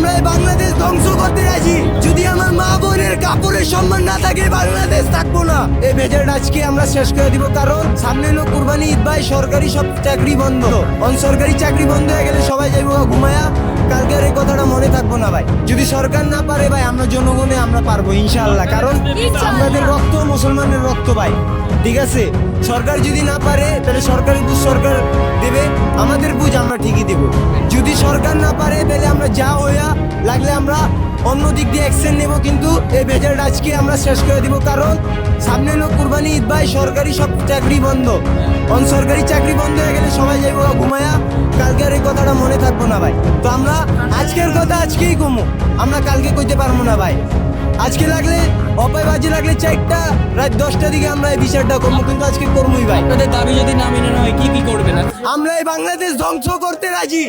আমরা এই বাংলাদেশ ধ্বংস করতে রাজি। যদি আমার মা বোনের কাপড়ের সম্মান না থাকে বাংলাদেশ থাকবো না। এই ভেজালটা আজকে আমরা শেষ করে দিব, কারণ সামনে হলো কুরবানি ঈদ ভাই। সরকারি সব চাকরি বন্ধ, অনসরকারি চাকরি বন্ধ হয়ে গেলে সবাই যাইবো ঘুমায়া। কালকের এই কথাটা মনে থাকবো না ভাই। যদি সরকার না পারে ভাই, আমরা জনগণে আমরা পারবো ইনশাআল্লাহ, কারণ আমাদের রক্ত মুসলমানের রক্ত ভাই। ঠিক আছে, সরকার যদি না পারে তাহলে সরকারি বুঝ সরকার দেবে, আমাদের বুঝ আমরা ঠিকই দেব। যদি সরকার না পারে তাহলে আমরা যা হইয়া লাগলে আমরা অন্য দিক দিয়ে অ্যাকশন নেব, কিন্তু এই ভেজালটা আজকে আমরা শেষ করে দিব, কারণ সামনে হলো কুরবানি ঈদ ভাই। সরকারি সব চাকরি বন্ধ, অনসরকারি চাকরি বন্ধ হয়ে গেলে সবাই যাইবো ঘুমায়া। কালকের এই কথাটা মনে থাকবো না ভাই। তো আমরা আজকের কথা আজকেই কমু, আমরা কালকে কইতে পারবো না ভাই। আজকে লাগলে অপায় বাজে লাগলে 4টা রাত 10টার দিকে আমরা এই বিচারটা করবো, কিন্তু আজকে করবোই ভাই। আপনাদের দাবি যদি না মেনে নেওয়া হয় কি করবেন? আমরা এই বাংলাদেশ ধ্বংস করতে রাজি।